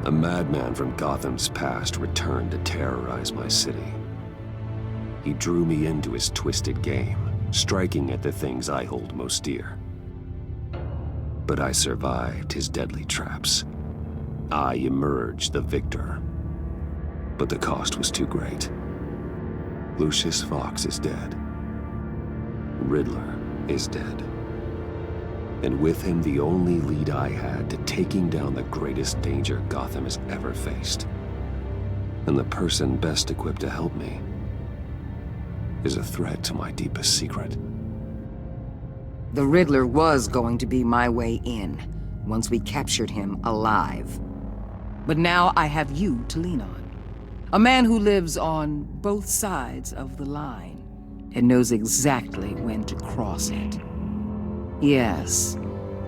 A madman from Gotham's past returned to terrorize my city. He drew me into his twisted game, striking at the things I hold most dear. But I survived his deadly traps. I emerged the victor. But the cost was too great. Lucius Fox is dead. Riddler is dead. And with him, the only lead I had to taking down the greatest danger Gotham has ever faced. And the person best equipped to help me is a threat to my deepest secret. The Riddler was going to be my way in, once we captured him alive. But now I have you to lean on. A man who lives on both sides of the line, and knows exactly when to cross it. Yes,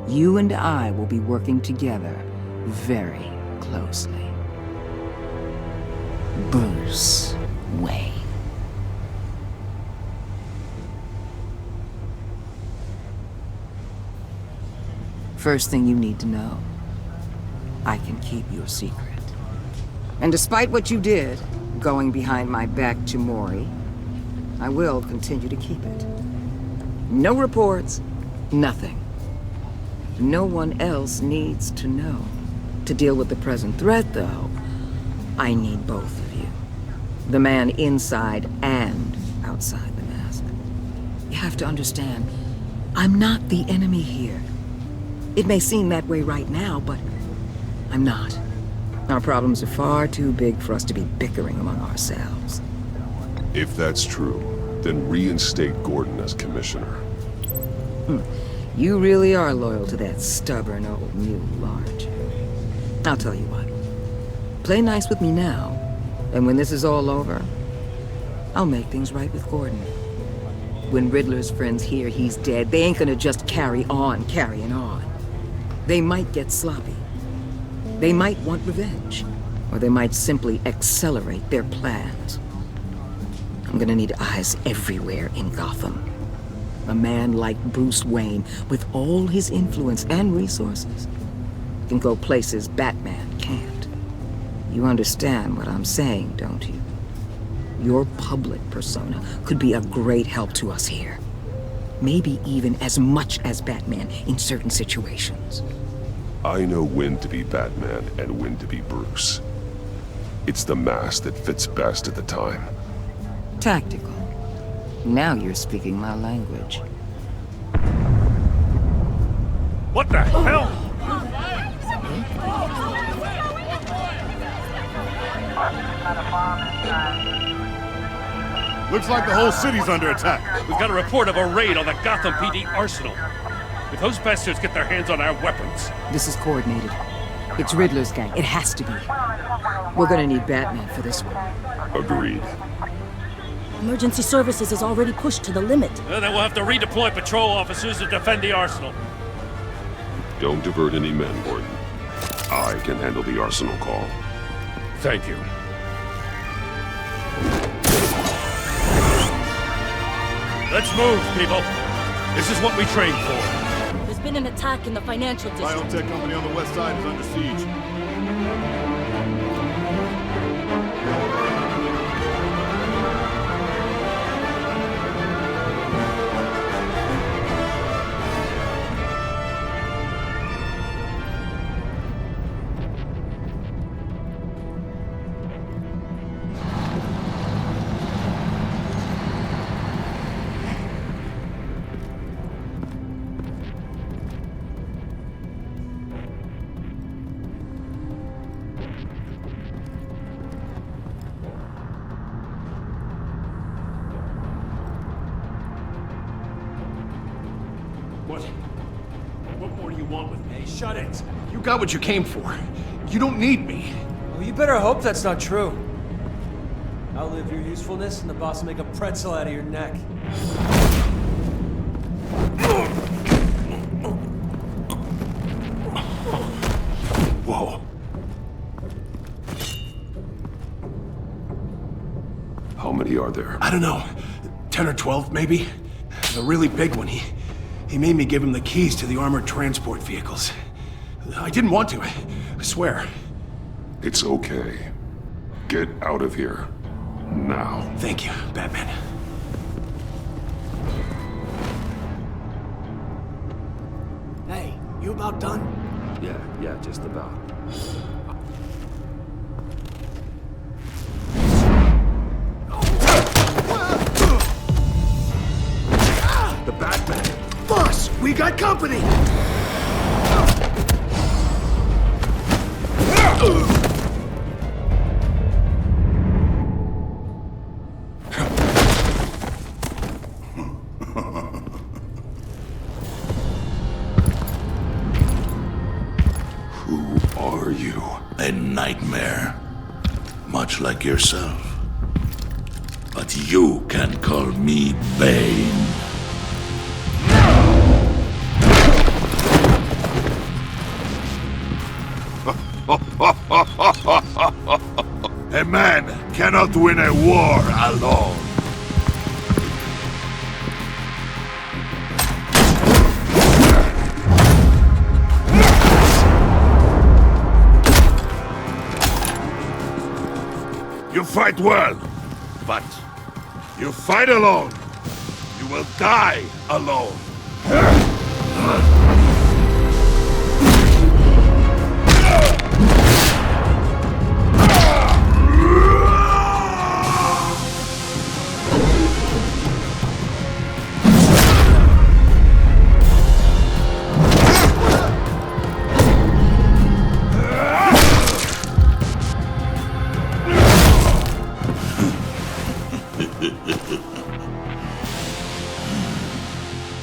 you and I will be working together very closely. Bruce Wayne. First thing you need to know, I can keep your secret. And despite what you did, going behind my back to Mori, I will continue to keep it. No reports, nothing. No one else needs to know. To deal with the present threat, though, I need both of you. The man inside and outside the mask. You have to understand, I'm not the enemy here. It may seem that way right now, but I'm not. Our problems are far too big for us to be bickering among ourselves. If that's true, then reinstate Gordon as commissioner. You really are loyal to that stubborn old mule, aren't you? I'll tell you what. Play nice with me now, and when this is all over, I'll make things right with Gordon. When Riddler's friends hear he's dead, they ain't gonna just carry on carrying on. They might get sloppy. They might want revenge, or they might simply accelerate their plans. I'm gonna need eyes everywhere in Gotham. A man like Bruce Wayne, with all his influence and resources, can go places Batman can't. You understand what I'm saying, don't you? Your public persona could be a great help to us here. Maybe even as much as Batman in certain situations. I know when to be Batman and when to be Bruce. It's the mask that fits best at the time. Tactical. Now you're speaking my language. What the hell? Looks like the whole city's under attack. We've got a report of a raid on the Gotham PD arsenal. If those bastards get their hands on our weapons... This is coordinated. It's Riddler's gang. It has to be. We're gonna need Batman for this one. Agreed. Emergency services is already pushed to the limit. Then we'll have to redeploy patrol officers to defend the arsenal. Don't divert any men, Gordon. I can handle the arsenal call. Thank you. Let's move, people. This is what we trained for. There's been an attack in the financial district. Biotech company on the west side is under siege. What more do you want with me? Shut it! You got what you came for. You don't need me. Well, you better hope that's not true. Outlive your usefulness, and the boss will make a pretzel out of your neck. Whoa. How many are there? I don't know. 10 or 12, maybe? The really big one, he made me give him the keys to the armored transport vehicles. I didn't want to, I swear. It's okay. Get out of here. Now. Thank you, Batman. Hey, you about done? Yeah, just about. The Batman! Boss, we got company! Who are you? A nightmare. Much like yourself. But you can call me Bane. A man cannot win a war alone. You fight well, but you fight alone. You will die alone.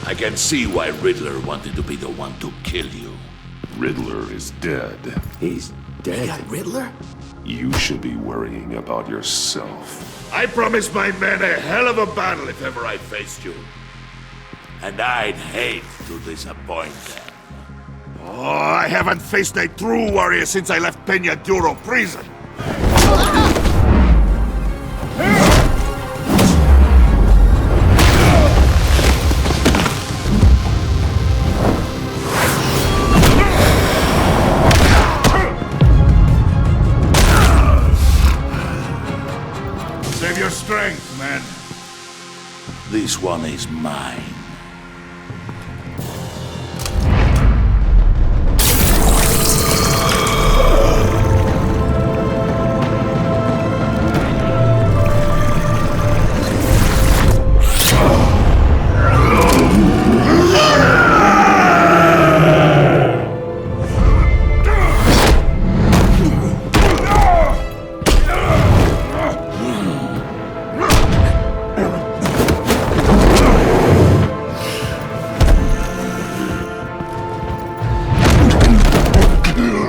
I can see why Riddler wanted to be the one to kill you. Riddler is dead. He's dead. Riddler? You should be worrying about yourself. I promised my men a hell of a battle if ever I faced you. And I'd hate to disappoint them. Oh, I haven't faced a true warrior since I left Peña Duro prison. Save your strength, man. This one is mine.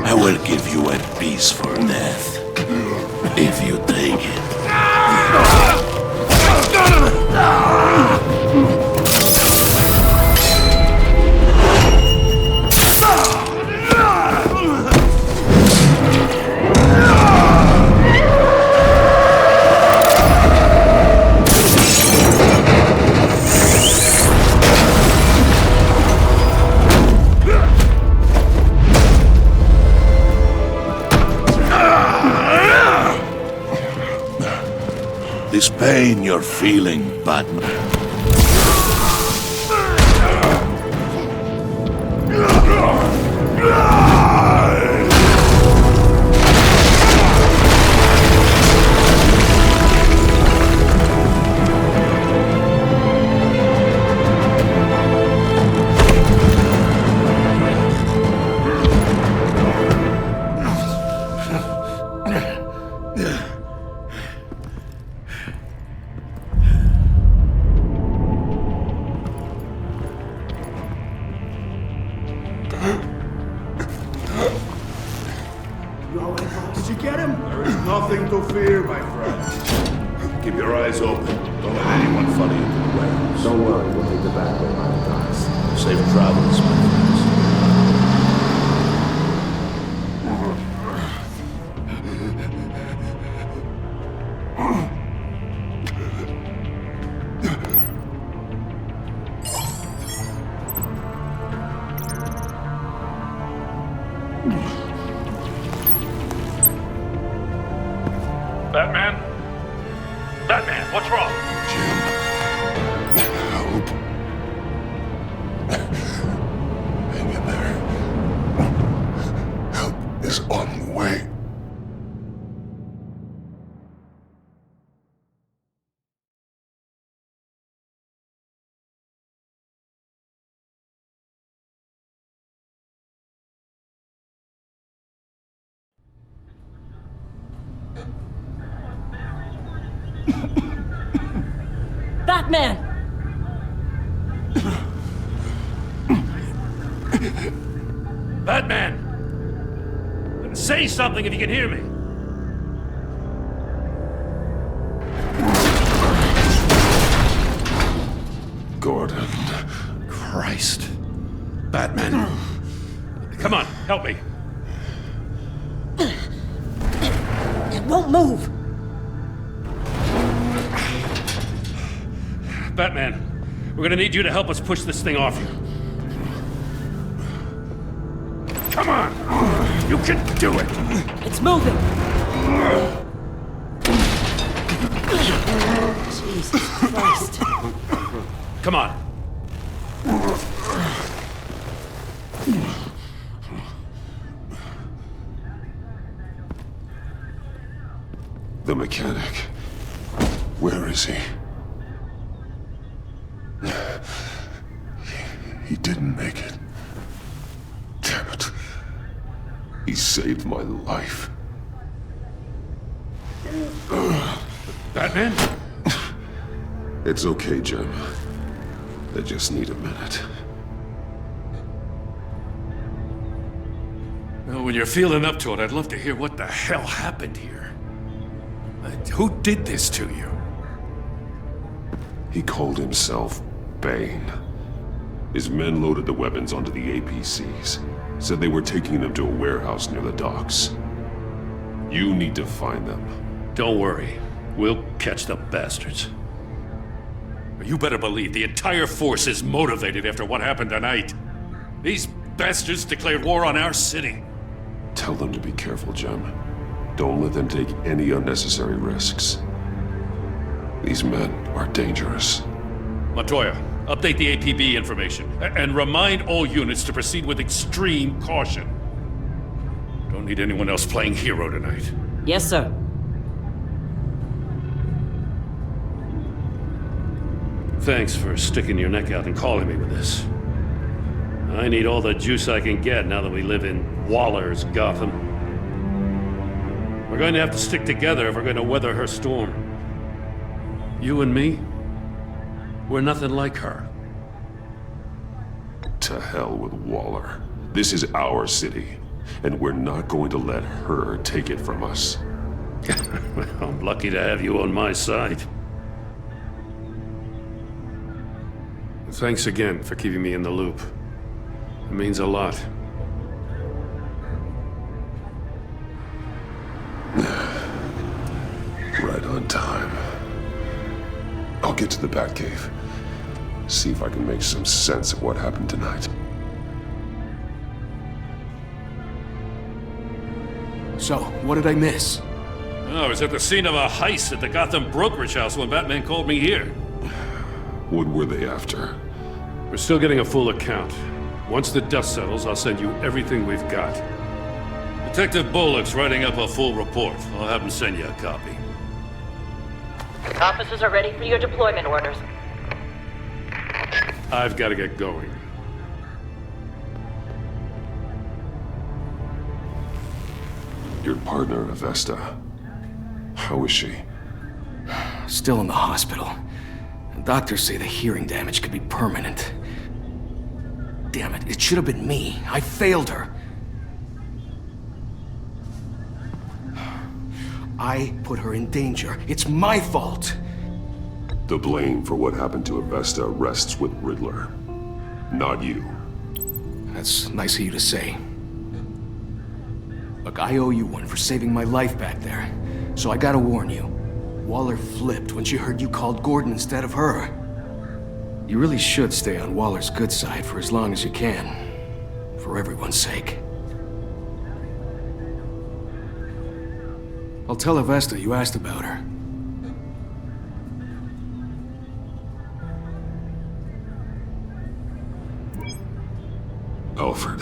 I will give you a piece for death, if you take it. This pain you're feeling, Batman. Did you get him? There is nothing to fear, my friend. Keep your eyes open. Don't let anyone follow you to the warehouse. Don't worry, we'll take the back way by the docks. Safe travels, my friends. Batman, what's wrong? Jim, help. Hang in there. Help is on the way. Batman! Batman! Say something if you can hear me. Gordon. Christ. Batman. Come on, help me. It won't move! Batman, we're gonna need you to help us push this thing off you. Come on! You can do it! It's moving! Jesus Christ. Come on. The mechanic. Where is he? He didn't make it. Damn it. He saved my life. Batman? It's okay, Jim. I just need a minute. Well, when you're feeling up to it, I'd love to hear what the hell happened here. Who did this to you? He called himself Bane. His men loaded the weapons onto the APCs. Said they were taking them to a warehouse near the docks. You need to find them. Don't worry. We'll catch the bastards. You better believe the entire force is motivated after what happened tonight. These bastards declared war on our city. Tell them to be careful, Jim. Don't let them take any unnecessary risks. These men are dangerous. Montoya, update the APB information, and remind all units to proceed with extreme caution. Don't need anyone else playing hero tonight. Yes, sir. Thanks for sticking your neck out and calling me with this. I need all the juice I can get now that we live in Waller's Gotham. We're going to have to stick together if we're going to weather her storm. You and me, we're nothing like her. To hell with Waller. This is our city, and we're not going to let her take it from us. I'm lucky to have you on my side. Thanks again for keeping me in the loop. It means a lot. Right on time. I'll get to the Batcave. See if I can make some sense of what happened tonight. So, what did I miss? I was at the scene of a heist at the Gotham brokerage house when Batman called me here. What were they after? We're still getting a full account. Once the dust settles, I'll send you everything we've got. Detective Bullock's writing up a full report. I'll have him send you a copy. Officers are ready for your deployment orders. I've got to get going. Your partner, Avesta. How is she? Still in the hospital. Doctors say the hearing damage could be permanent. Damn it, it should have been me. I failed her. I put her in danger. It's my fault. The blame for what happened to Avesta rests with Riddler, not you. That's nice of you to say. Look, I owe you one for saving my life back there. So I gotta warn you. Waller flipped when she heard you called Gordon instead of her. You really should stay on Waller's good side for as long as you can. For everyone's sake. I'll tell Avesta you asked about her. Alfred,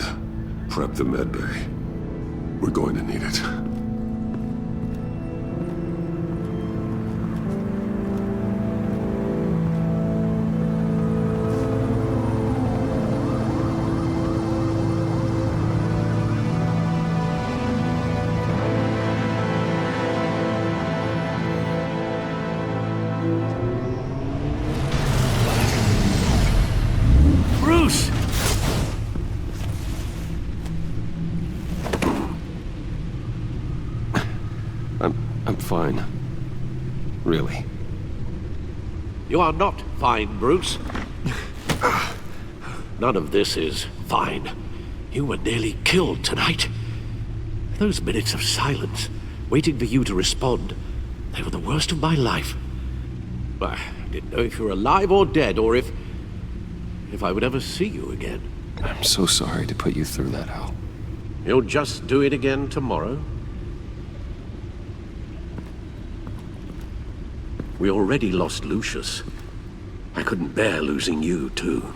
prep the med bay. We're going to need it. Bruce! I'm fine. Really. You are not fine, Bruce. None of this is fine. You were nearly killed tonight. Those minutes of silence, waiting for you to respond, they were the worst of my life. I didn't know if you were alive or dead, or if I would ever see you again. I'm so sorry to put you through that, Al. You'll just do it again tomorrow? We already lost Lucius. I couldn't bear losing you, too.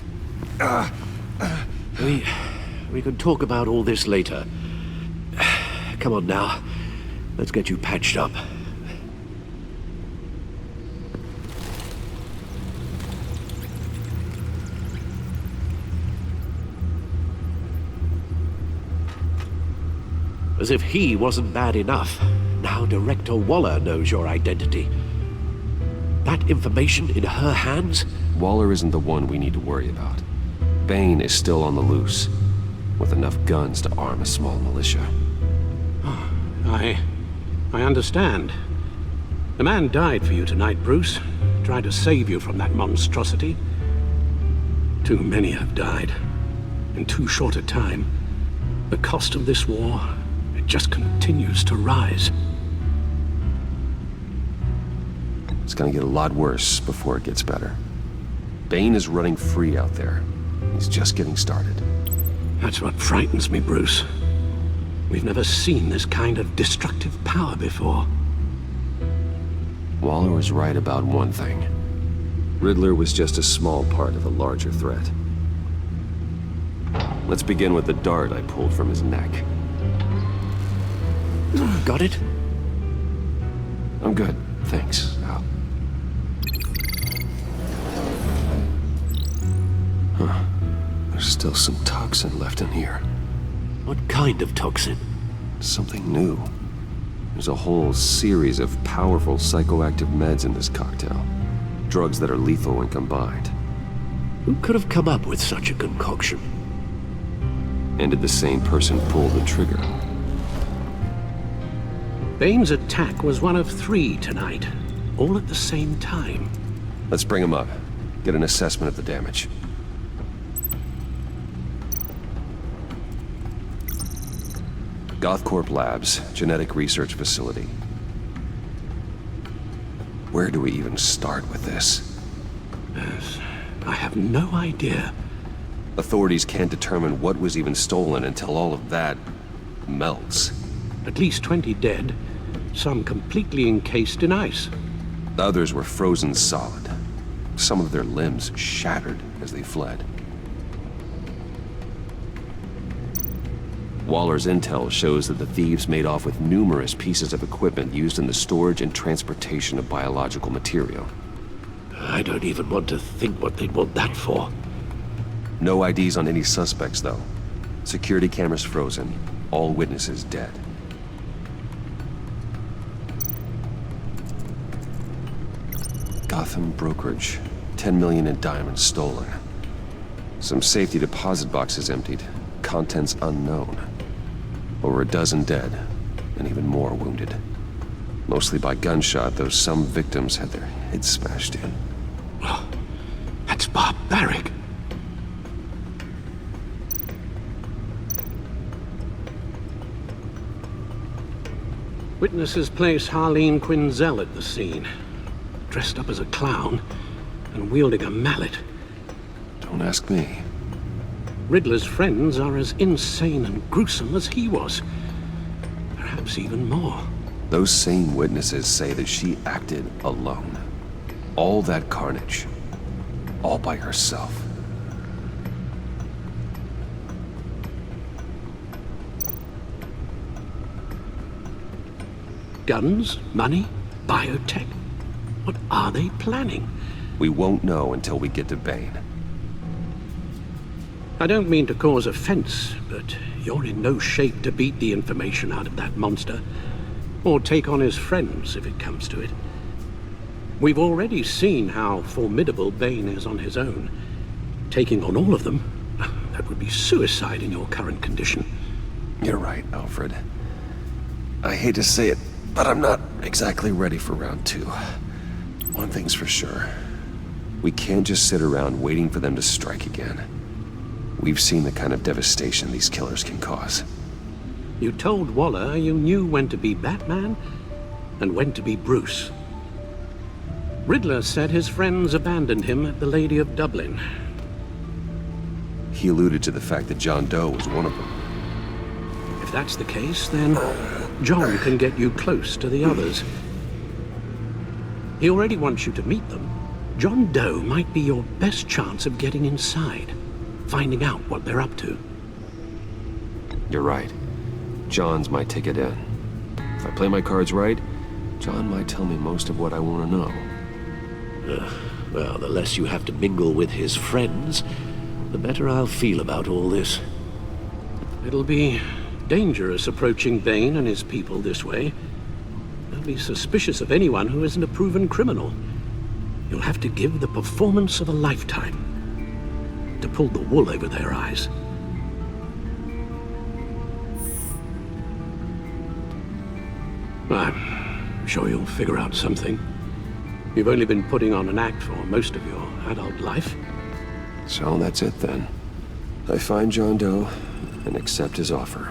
We can talk about all this later. Come on now. Let's get you patched up. As if he wasn't bad enough, now Director Waller knows your identity. That information in her hands? Waller isn't the one we need to worry about. Bane is still on the loose, with enough guns to arm a small militia. I understand. The man died for you tonight, Bruce. Tried to save you from that monstrosity. Too many have died. In too short a time. The cost of this war, it just continues to rise. It's gonna get a lot worse before it gets better. Bane is running free out there. He's just getting started. That's what frightens me, Bruce. We've never seen this kind of destructive power before. Waller was right about one thing. Riddler was just a small part of a larger threat. Let's begin with the dart I pulled from his neck. Got it? I'm good, thanks, Al. Huh. There's still some toxin left in here. What kind of toxin? Something new. There's a whole series of powerful psychoactive meds in this cocktail. Drugs that are lethal when combined. Who could have come up with such a concoction? And did the same person pull the trigger? Bane's attack was one of 3 tonight, all at the same time. Let's bring him up. Get an assessment of the damage. Gothcorp Labs, genetic research facility. Where do we even start with this? Yes, I have no idea. Authorities can't determine what was even stolen until all of that melts. At least 20 dead, some completely encased in ice. The others were frozen solid. Some of their limbs shattered as they fled. Waller's intel shows that the thieves made off with numerous pieces of equipment used in the storage and transportation of biological material. I don't even want to think what they'd want that for. No IDs on any suspects, though. Security cameras frozen. All witnesses dead. Gotham brokerage. 10 million in diamonds stolen. Some safety deposit boxes emptied. Contents unknown. Over a dozen dead, and even more wounded. Mostly by gunshot, though some victims had their heads smashed in. Oh, that's barbaric. Witnesses place Harleen Quinzel at the scene, dressed up as a clown and wielding a mallet. Don't ask me. Riddler's friends are as insane and gruesome as he was. Perhaps even more. Those same witnesses say that she acted alone. All that carnage. All by herself. Guns? Money? Biotech? What are they planning? We won't know until we get to Bane. I don't mean to cause offense, but you're in no shape to beat the information out of that monster, or take on his friends if it comes to it. We've already seen how formidable Bane is on his own. Taking on all of them, that would be suicide in your current condition. You're right, Alfred. I hate to say it, but I'm not exactly ready for round 2. One thing's for sure. We can't just sit around waiting for them to strike again. We've seen the kind of devastation these killers can cause. You told Waller you knew when to be Batman and when to be Bruce. Riddler said his friends abandoned him at the Lady of Dublin. He alluded to the fact that John Doe was one of them. If that's the case, then John can get you close to the others. He already wants you to meet them. John Doe might be your best chance of getting inside, finding out what they're up to. You're right. John's my ticket in. If I play my cards right, John might tell me most of what I want to know. Well, the less you have to mingle with his friends, the better I'll feel about all this. It'll be dangerous approaching Bane and his people this way. They'll be suspicious of anyone who isn't a proven criminal. You'll have to give the performance of a lifetime to pull the wool over their eyes. I'm sure you'll figure out something. You've only been putting on an act for most of your adult life. So that's it then. I find John Doe and accept his offer.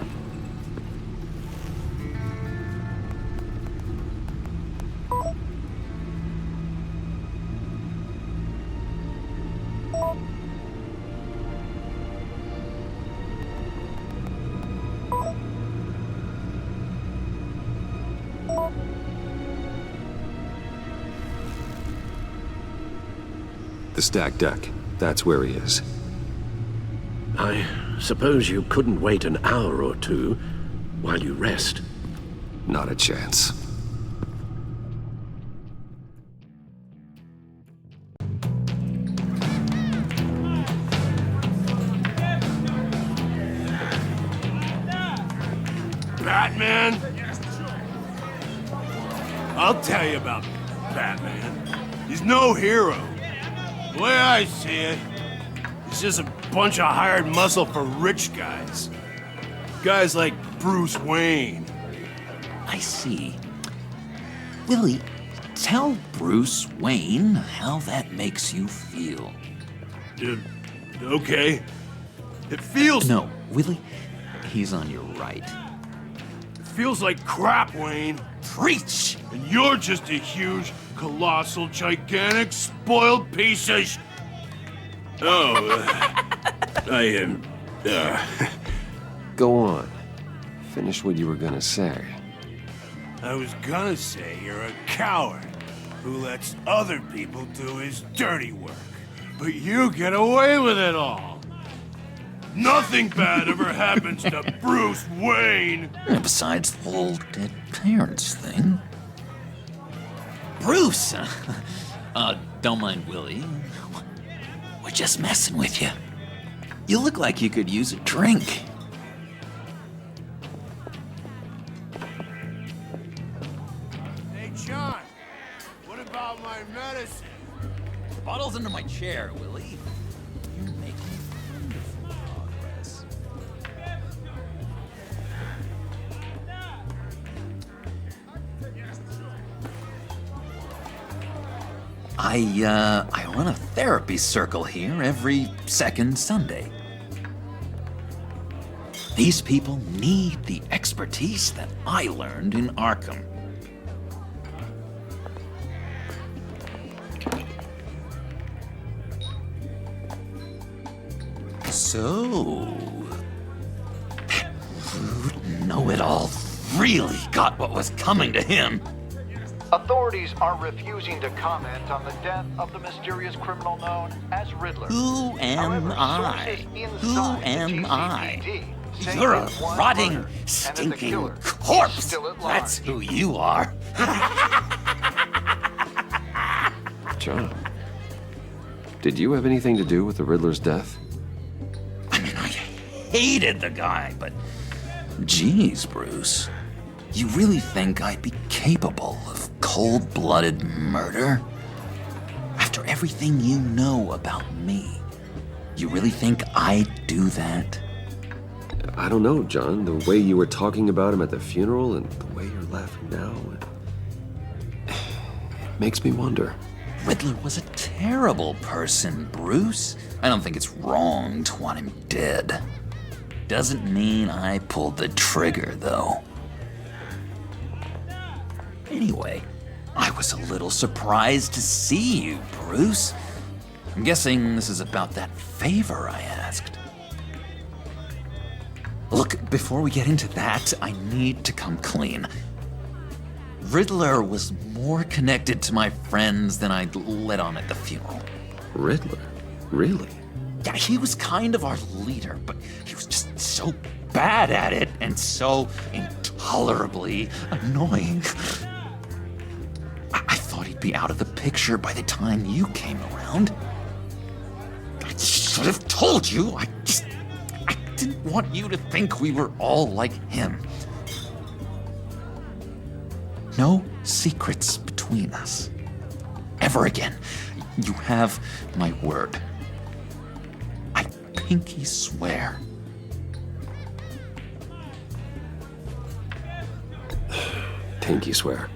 The stacked deck. That's where he is. I suppose you couldn't wait an hour or two while you rest. Not a chance. Batman? I'll tell you about Batman. He's no hero. The way I see it, he's just a bunch of hired muscle for rich guys. Guys like Bruce Wayne. I see. Willie, tell Bruce Wayne how that makes you feel. Okay. It feels... No, Willie, he's on your right. It feels like crap, Wayne. Preach! And you're just a huge, colossal, gigantic, spoiled piece of I am... Go on. Finish what you were gonna say. I was gonna say you're a coward who lets other people do his dirty work. But you get away with it all. Nothing bad ever happens to Bruce Wayne. Besides the whole dead parents thing. Bruce! Don't mind Willie. We're just messing with you. You look like you could use a drink. Hey, John. What about my medicine? Bottle's under my chair, Willie. You're making wonderful progress. I run a therapy circle here every second Sunday. These people need the expertise that I learned in Arkham. So, know-it-all really got what was coming to him. Authorities are refusing to comment on the death of the mysterious criminal known as Riddler. Who am However, I? sources Who inside the am I? GCPD Insane You're a in one rotting, murder, and that the stinking killer is corpse. still at large. That's who you are. John, did you have anything to do with the Riddler's death? I mean, I hated the guy, but geez, Bruce. You really think I'd be capable of cold-blooded murder? After everything you know about me, you really think I'd do that? I don't know, John. The way you were talking about him at the funeral and the way you're laughing now, it makes me wonder. Riddler was a terrible person, Bruce. I don't think it's wrong to want him dead. Doesn't mean I pulled the trigger, though. Anyway, I was a little surprised to see you, Bruce. I'm guessing this is about that favor I asked. Look, before we get into that, I need to come clean. Riddler was more connected to my friends than I'd let on at the funeral. Riddler? Really? Yeah, he was kind of our leader, but he was just so bad at it and so intolerably annoying. I thought he'd be out of the picture by the time you came around. I should have told you. I didn't want you to think we were all like him. No secrets between us. Ever again. You have my word. I pinky swear. Pinky swear.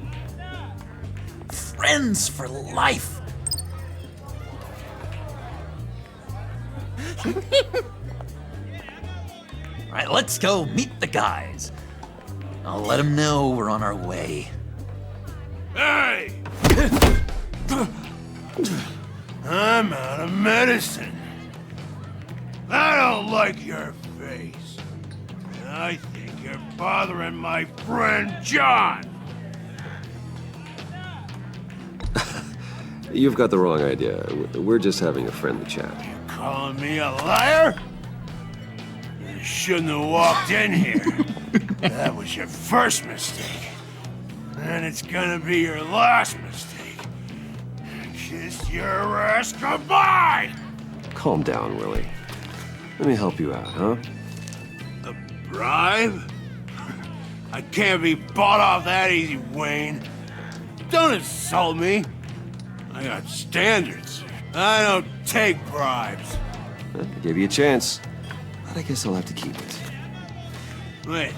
Friends for life. All right, let's go meet the guys. I'll let them know we're on our way. Hey! I'm out of medicine. I don't like your face. And I think you're bothering my friend John. You've got the wrong idea. We're just having a friendly chat. Calling me a liar? You shouldn't have walked in here. That was your first mistake. And it's gonna be your last mistake. Kiss your ass goodbye! Calm down, Willie. Let me help you out, huh? A bribe? I can't be bought off that easy, Wayne. Don't insult me. I got standards. I don't take bribes. I gave you a chance, but I guess I'll have to keep it. Wait,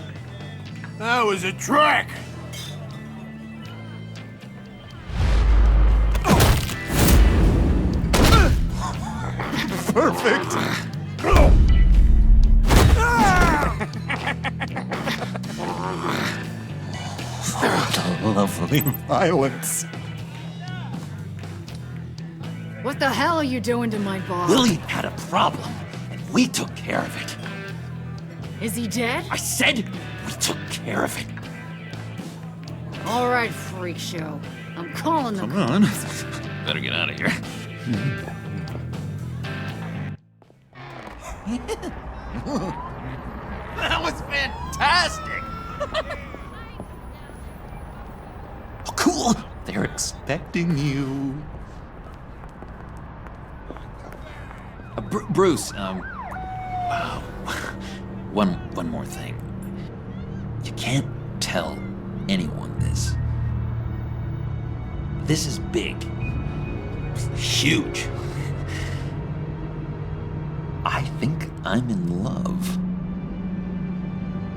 that was a trick! Perfect. Lovely violence. What the hell are you doing to my boss? Willie had a problem, and we took care of it. Is he dead? I said we took care of it. All right, freak show. I'm calling the Come on. Better get out of here. That was fantastic! Oh, cool! They're expecting you. Bruce, one more thing. You can't tell anyone this. This is big. Huge. I think I'm in love.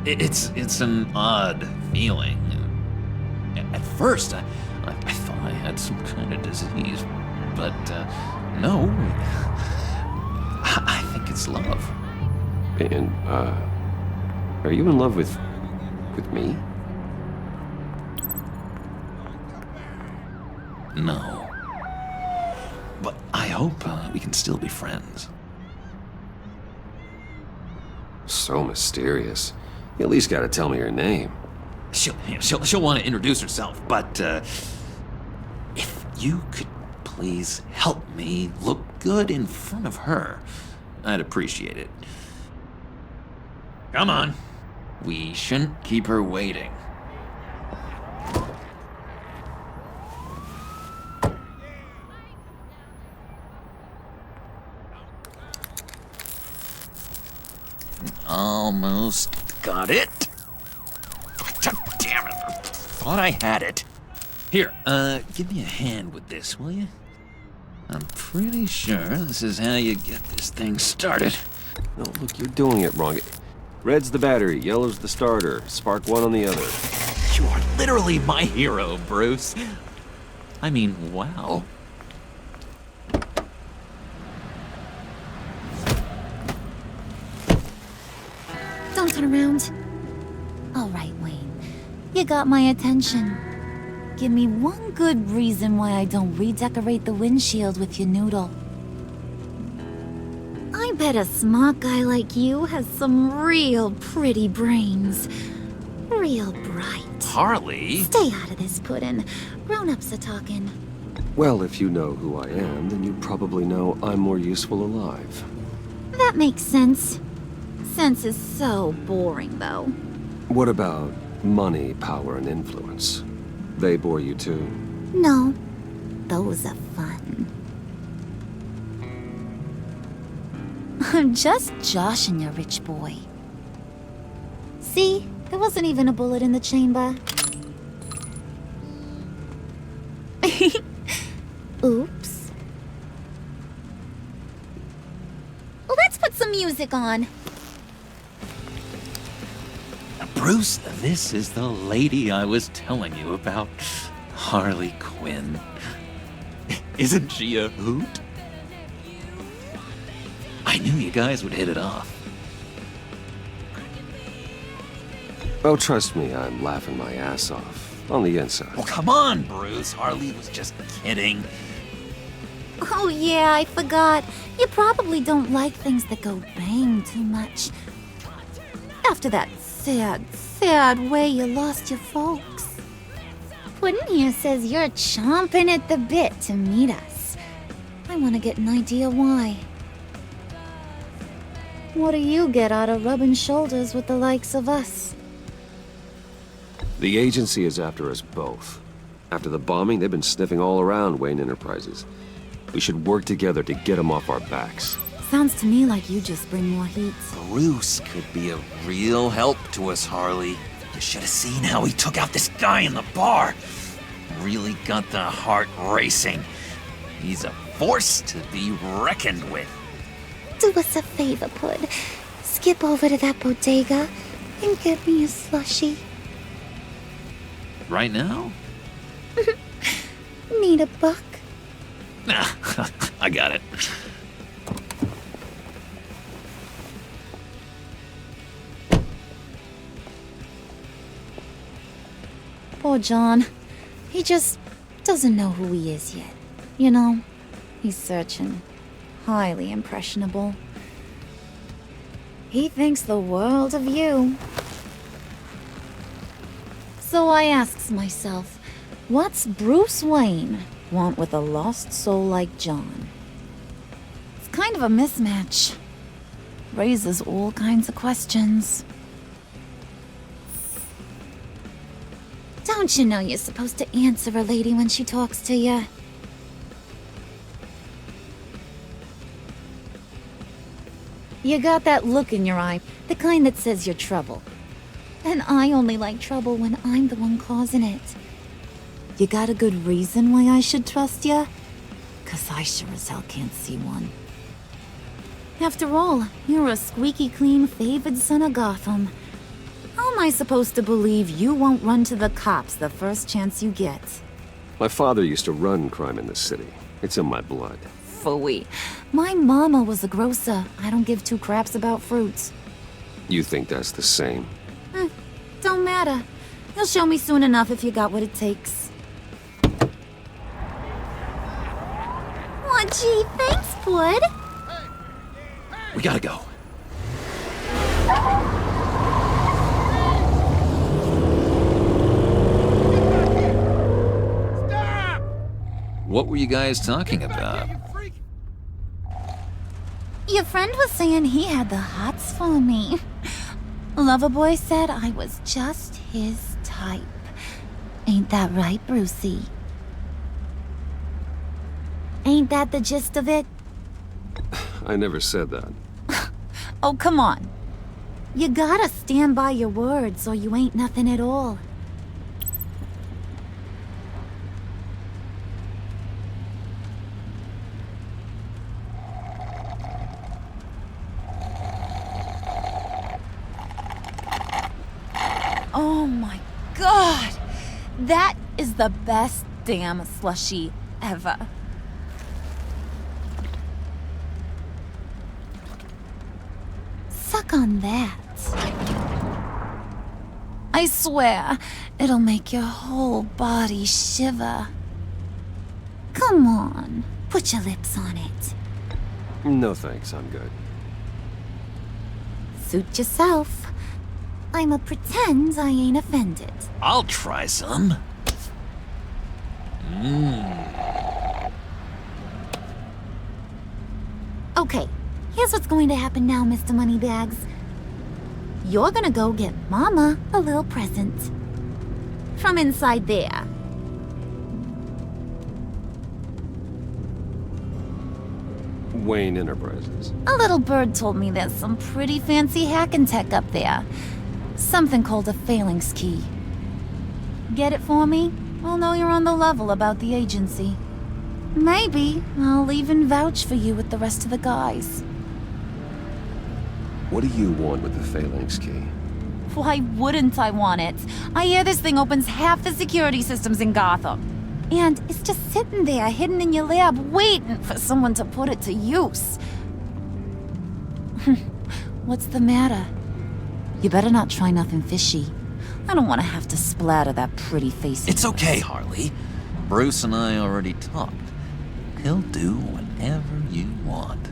It's an odd feeling. At first, I thought I had some kind of disease, but no. I think it's love. And, are you in love with me? No. But I hope we can still be friends. So mysterious. You at least gotta tell me her name. She'll want to introduce herself, but if you could please help me look good in front of her, I'd appreciate it. Come on. We shouldn't keep her waiting. Almost got it. God damn it. I thought I had it. Here, give me a hand with this, will you? I'm pretty sure this is how you get this thing started. No, look, you're doing it wrong. Red's the battery, yellow's the starter. Spark one on the other. You are literally my hero, Bruce. I mean, wow. Don't turn around. All right, Wayne. You got my attention. Give me one good reason why I don't redecorate the windshield with your noodle. I bet a smart guy like you has some real pretty brains. Real bright. Harley? Stay out of this, Puddin'. Grown-ups are talking. Well, if you know who I am, then you probably know I'm more useful alive. That makes sense. Sense is so boring, though. What about money, power, and influence? They bore you too? No. Those are fun. I'm just joshing you, rich boy. See? There wasn't even a bullet in the chamber. Oops. Let's put some music on. Bruce, this is the lady I was telling you about. Harley Quinn. Isn't she a hoot? I knew you guys would hit it off. Oh, trust me, I'm laughing my ass off. On the inside. Well, come on, Bruce. Harley was just kidding. Oh yeah, I forgot. You probably don't like things that go bang too much. After that sad way you lost your folks. Puddin' here says you're chomping at the bit to meet us. I want to get an idea why. What do you get out of rubbing shoulders with the likes of us? The agency is after us both. After the bombing, they've been sniffing all around Wayne Enterprises. We should work together to get them off our backs. Sounds to me like you just bring more heat. Bruce could be a real help to us, Harley. You should have seen how he took out this guy in the bar. Really got the heart racing. He's a force to be reckoned with. Do us a favor, Pud. Skip over to that bodega and get me a slushie. Right now? Need a buck? Nah, I got it. Poor John. He just doesn't know who he is yet. You know, he's searching. Highly impressionable. He thinks the world of you. So I asks myself, what's Bruce Wayne want with a lost soul like John? It's kind of a mismatch. Raises all kinds of questions. Don't you know you're supposed to answer a lady when she talks to you? You got that look in your eye, the kind that says you're trouble. And I only like trouble when I'm the one causing it. You got a good reason why I should trust you? 'Cause I sure as hell can't see one. After all, you're a squeaky clean favored son of Gotham. How am I supposed to believe you won't run to the cops the first chance you get? My father used to run crime in this city. It's in my blood. Phooey. My mama was a grocer. I don't give two craps about fruits. You think that's the same? Don't matter. You'll show me soon enough if you got what it takes. Oh, gee, thanks, Bud. We gotta go. Stop! What were you guys talking about? Your friend was saying he had the hots for me. Loverboy said I was just his type. Ain't that right, Brucey? Ain't that the gist of it? I never said that. Oh, come on. You gotta stand by your words or you ain't nothing at all. Oh my god! That is the best damn slushie ever. Suck on that. I swear, it'll make your whole body shiver. Come on, put your lips on it. No thanks, I'm good. Suit yourself. I'ma pretend I ain't offended. I'll try some. Okay, here's what's going to happen now, Mr. Moneybags. You're gonna go get Mama a little present. From inside there. Wayne Enterprises. A little bird told me there's some pretty fancy hacking tech up there. Something called a phalanx key. Get it for me? I'll know you're on the level about the agency. Maybe I'll even vouch for you with the rest of the guys. What do you want with the phalanx key? Why wouldn't I want it? I hear this thing opens half the security systems in Gotham. And it's just sitting there, hidden in your lab, waiting for someone to put it to use. What's the matter? You better not try nothing fishy. I don't want to have to splatter that pretty face. It's okay, Harley. Bruce and I already talked. He'll do whatever you want.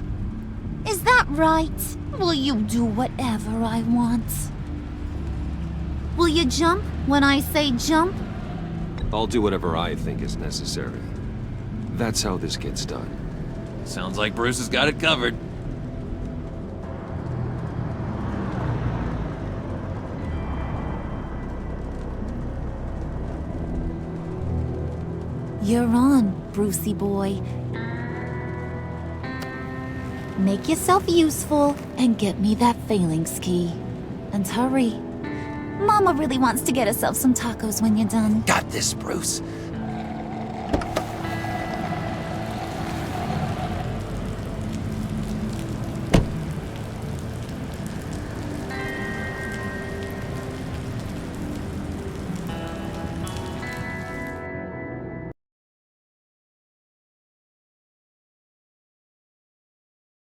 Is that right? Will you do whatever I want? Will you jump when I say jump? I'll do whatever I think is necessary. That's how this gets done. Sounds like Bruce has got it covered. You're on, Brucey boy. Make yourself useful and get me that phalanx key. And hurry. Mama really wants to get herself some tacos when you're done. Got this, Bruce.